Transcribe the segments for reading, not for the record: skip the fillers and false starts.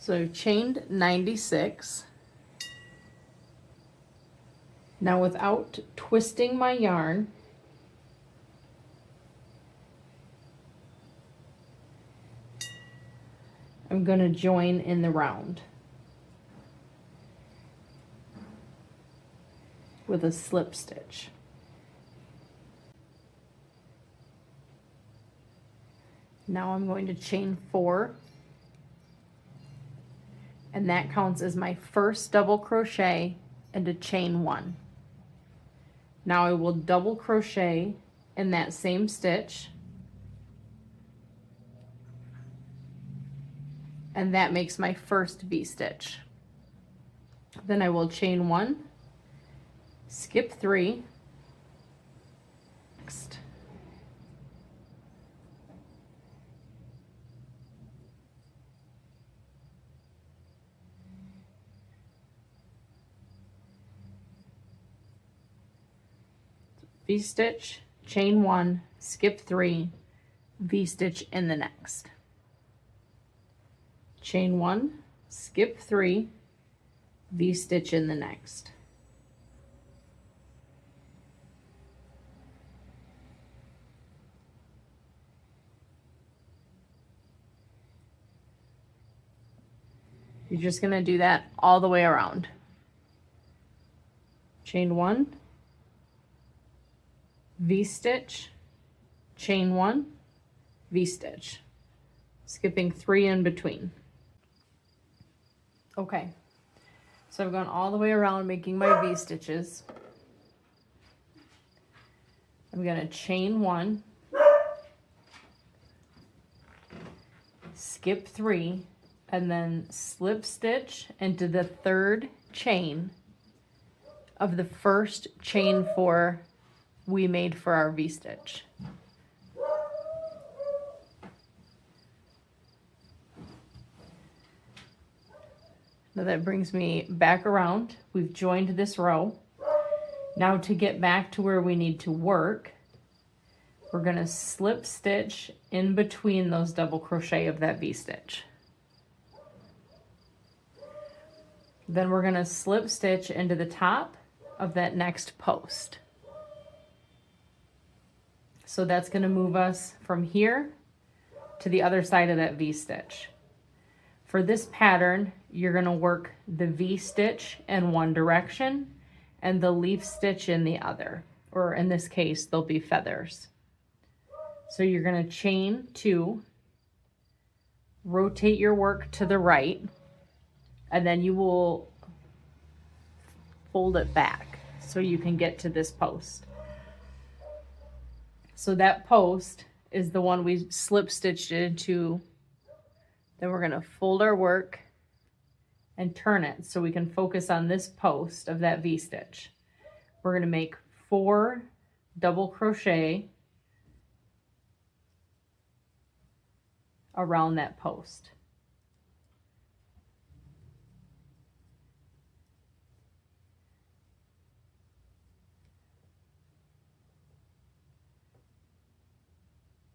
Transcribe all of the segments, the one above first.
So chained 96. Now without twisting my yarn, I'm going to join in the round with a slip stitch. Now I'm going to chain 4, and that counts as my first double crochet and a chain 1. Now I will double crochet in that same stitch, and that makes my first V-stitch. Then I will chain 1, skip 3, next. V-stitch, chain 1, skip 3, V-stitch in the next. Chain 1, skip 3, V-stitch in the next. You're just going to do that all the way around. Chain 1, V-stitch, chain 1, V-stitch, skipping 3 in between. Okay, so I've gone all the way around making my V-stitches. I'm going to chain 1, skip 3, and then slip stitch into the 3rd chain of the first chain 4 we made for our V-stitch. Now that brings me back around. We've joined this row. Now to get back to where we need to work, we're going to slip stitch in between those double crochet of that V-stitch. Then we're going to slip stitch into the top of that next post. So that's going to move us from here to the other side of that V-stitch. For this pattern, you're going to work the V-stitch in one direction and the leaf stitch in the other, or in this case, they'll be feathers. So you're going to chain 2, rotate your work to the right, and then you will fold it back so you can get to this post. So that post is the one we slip stitched into. Then we're going to fold our work and turn it so we can focus on this post of that V-stitch. We're going to make 4 double crochet around that post.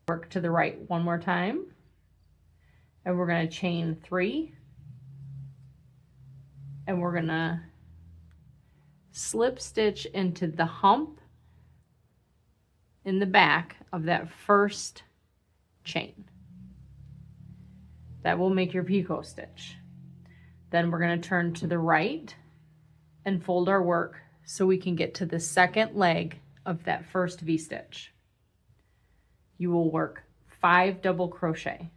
Work to the right one more time, and we're going to chain 3, and we're going to slip stitch into the hump in the back of that first chain. That will make your picot stitch. Then we're going to turn to the right and fold our work so we can get to the second leg of that first V-stitch. You will work 5 double crochet.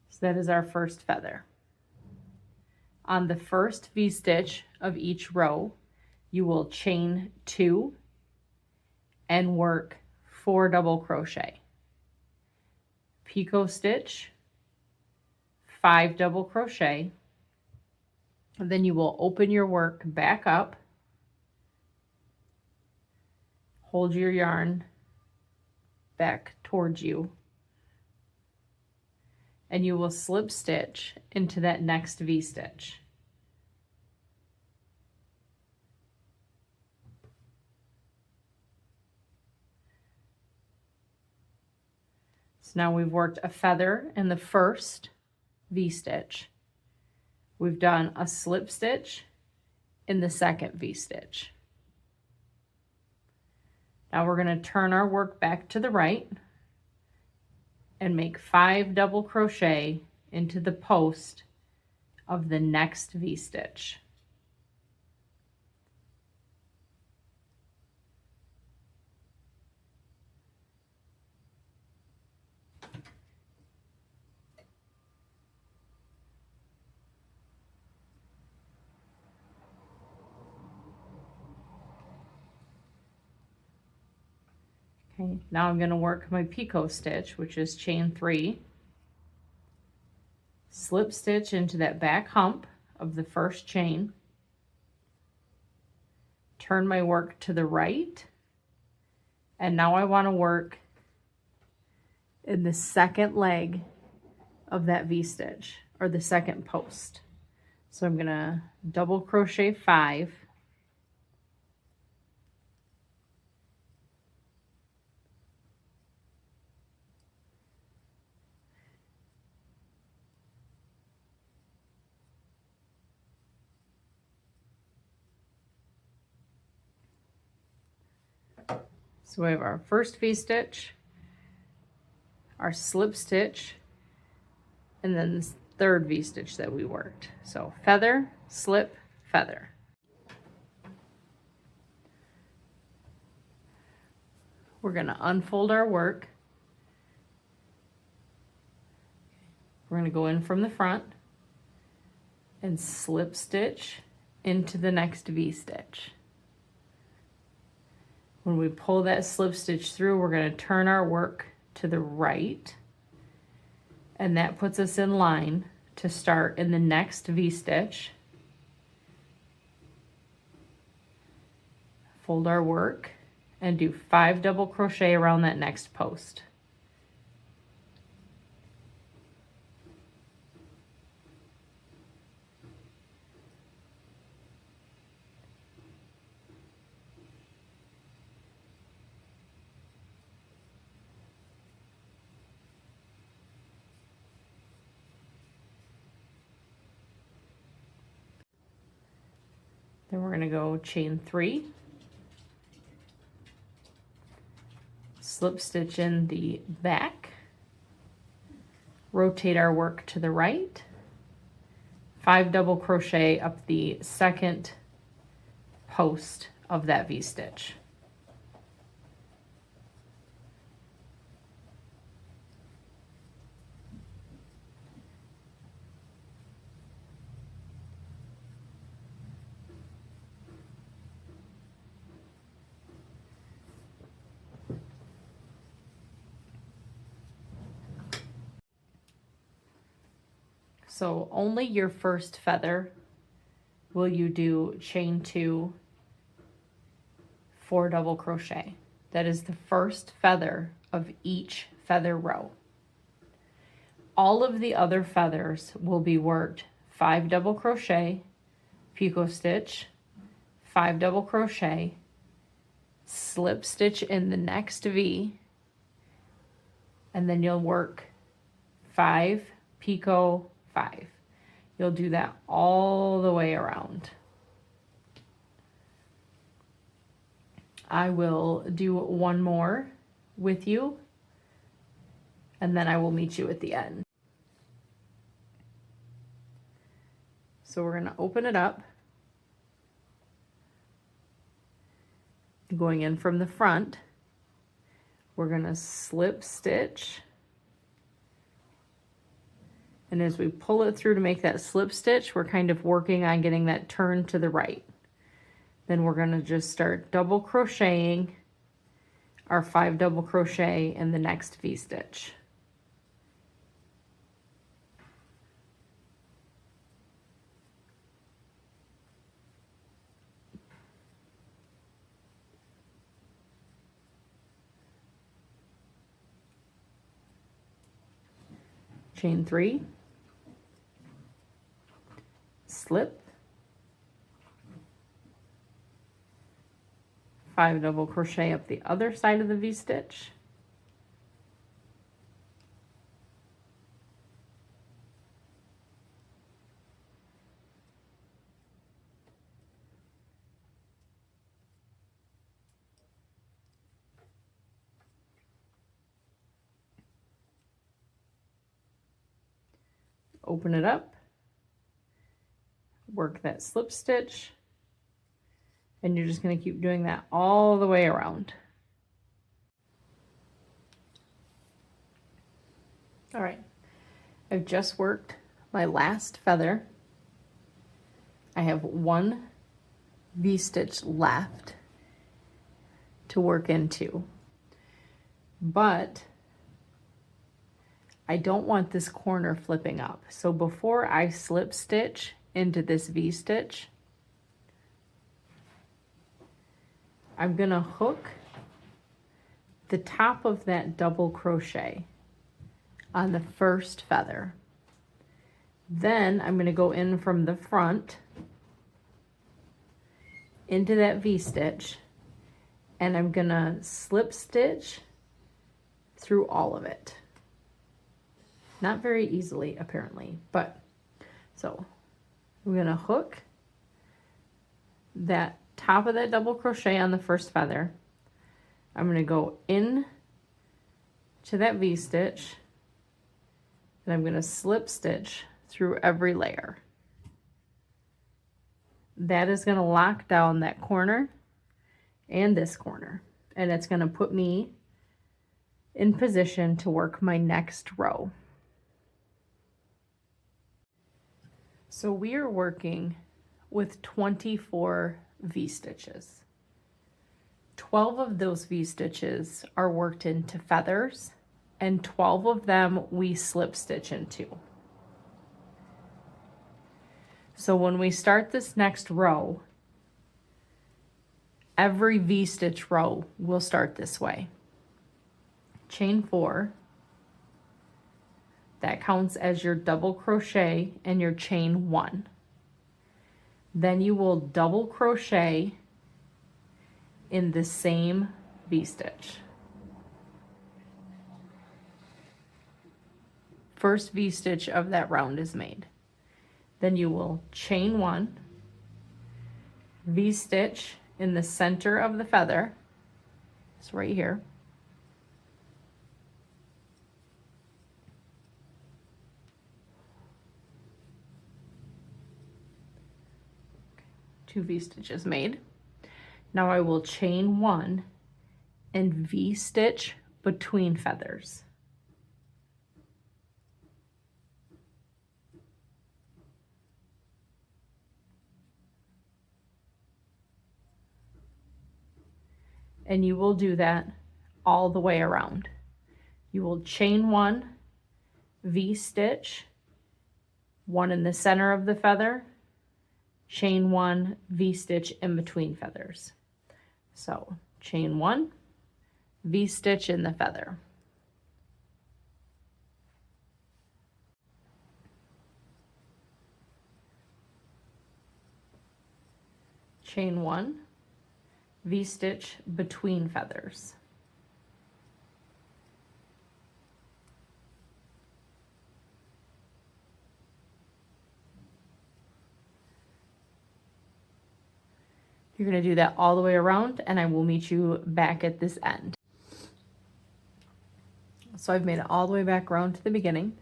So that is our first feather. On the first V-stitch of each row, you will chain 2 and work 4 double crochet. Picot stitch, 5 double crochet, and then you will open your work back up, hold your yarn back towards you, and you will slip stitch into that next V-stitch. So now we've worked a feather in the first V-stitch. We've done a slip stitch in the second V-stitch. Now we're going to turn our work back to the right and make 5 double crochet into the post of the next V-stitch. Okay, now I'm going to work my picot stitch, which is chain 3, slip stitch into that back hump of the first chain, turn my work to the right, and now I want to work in the second leg of that V-stitch, or the second post. So I'm going to double crochet 5, so we have our first V-stitch, our slip stitch, and then this third V-stitch that we worked. So feather, slip, feather. We're going to unfold our work. We're going to go in from the front and slip stitch into the next V-stitch. When we pull that slip stitch through, we're going to turn our work to the right, and that puts us in line to start in the next V-stitch. Fold our work and do 5 double crochet around that next post. Then we're going to go chain 3, slip stitch in the back, rotate our work to the right, 5 double crochet up the second post of that V-stitch. So only your first feather will you do chain 2, 4 double crochet. That is the first feather of each feather row. All of the other feathers will be worked 5 double crochet, picot stitch, 5 double crochet, slip stitch in the next V, and then you'll work 5 picot 5. You'll do that all the way around. I will do one more with you, and then I will meet you at the end. So we're going to open it up, going in from the front. We're going to slip stitch, and as we pull it through to make that slip stitch, we're kind of working on getting that turn to the right. Then we're going to just start double crocheting our 5 double crochet in the next V-stitch. chain 3, slip, 5 double crochet up the other side of the V-stitch, open it up, work that slip stitch, and you're just going to keep doing that all the way around. All right, I've just worked my last feather. I have 1 V-stitch left to work into, but I don't want this corner flipping up. So before I slip stitch into this V-stitch, I'm gonna hook the top of that double crochet on the first feather. Then I'm gonna go in from the front into that V-stitch, and I'm gonna slip stitch through all of it. Not very easily, apparently, but so I'm gonna hook that top of that double crochet on the first feather. I'm gonna go in to that V-stitch, and I'm gonna slip stitch through every layer. That is gonna lock down that corner and this corner, and it's gonna put me in position to work my next row. So we are working with 24 V-stitches. 12 of those V-stitches are worked into feathers, and 12 of them we slip stitch into. So when we start this next row, every V-stitch row will start this way. Chain 4, that counts as your double crochet and your chain 1. Then you will double crochet in the same V-stitch. First V-stitch of that round is made. Then you will chain 1, V-stitch in the center of the feather, it's right here, two V-stitches made. Now I will chain 1 and V-stitch between feathers. And you will do that all the way around. You will chain 1, V-stitch, 1 in the center of the feather, chain 1, V-stitch in between feathers. So chain 1, V-stitch in the feather. Chain 1, V-stitch between feathers. You're going to do that all the way around, and I will meet you back at this end. So I've made it all the way back around to the beginning.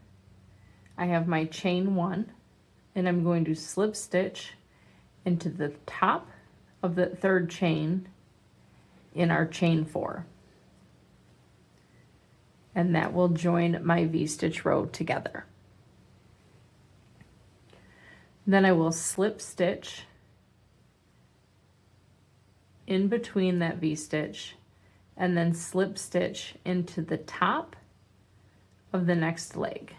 I have my chain 1, and I'm going to slip stitch into the top of the third chain in our chain 4. And that will join my V-stitch row together. Then I will slip stitch in between that V-stitch and then slip stitch into the top of the next leg.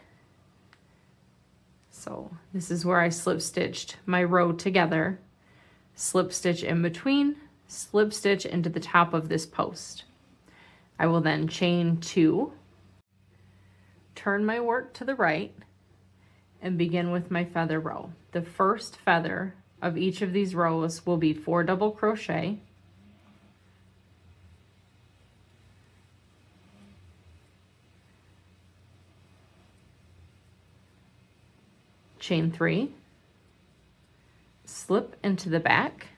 So this is where I slip stitched my row together, slip stitch in between, slip stitch into the top of this post. I will then chain 2, turn my work to the right and begin with my feather row. The first feather of each of these rows will be 4 double crochet, chain 3, slip into the back,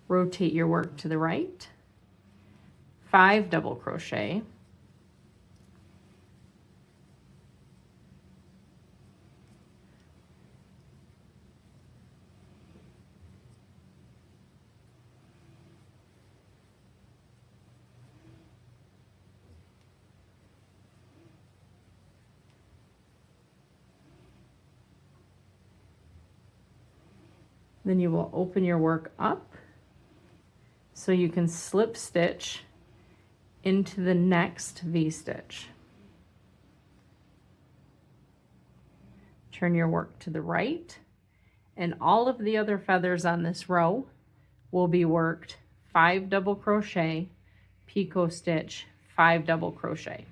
rotate your work to the right, 5 double crochet, then you will open your work up so you can slip stitch into the next V-stitch. Turn your work to the right, and all of the other feathers on this row will be worked 5 double crochet, picot stitch, 5 double crochet.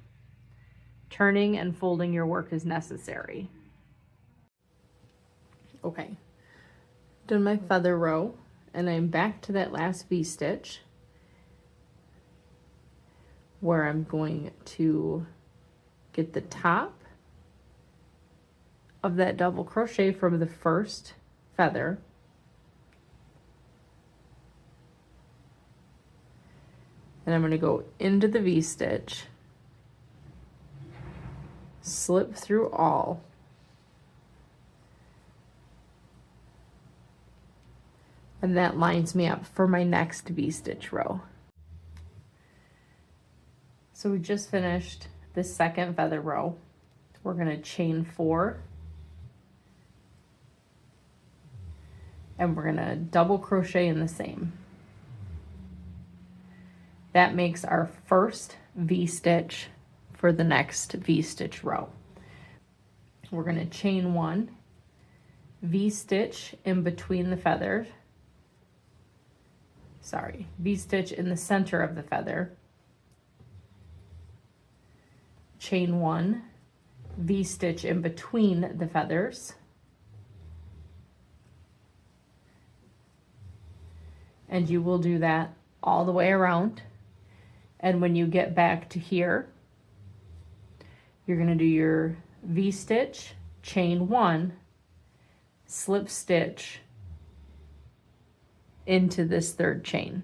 Turning and folding your work is necessary. Okay, done my feather row, and I'm back to that last V-stitch where I'm going to get the top of that double crochet from the first feather, and I'm going to go into the V-stitch, slip through all, and that lines me up for my next V-stitch row. So we just finished the second feather row. We're going to chain 4, and we're going to double crochet in the same. That makes our first V-stitch for the next V-stitch row. We're going to chain 1, V-stitch in between the feathers, V-stitch in the center of the feather, chain 1, V-stitch in between the feathers, and you will do that all the way around. And when you get back to here, you're going to do your V-stitch, chain 1, slip stitch into this third chain.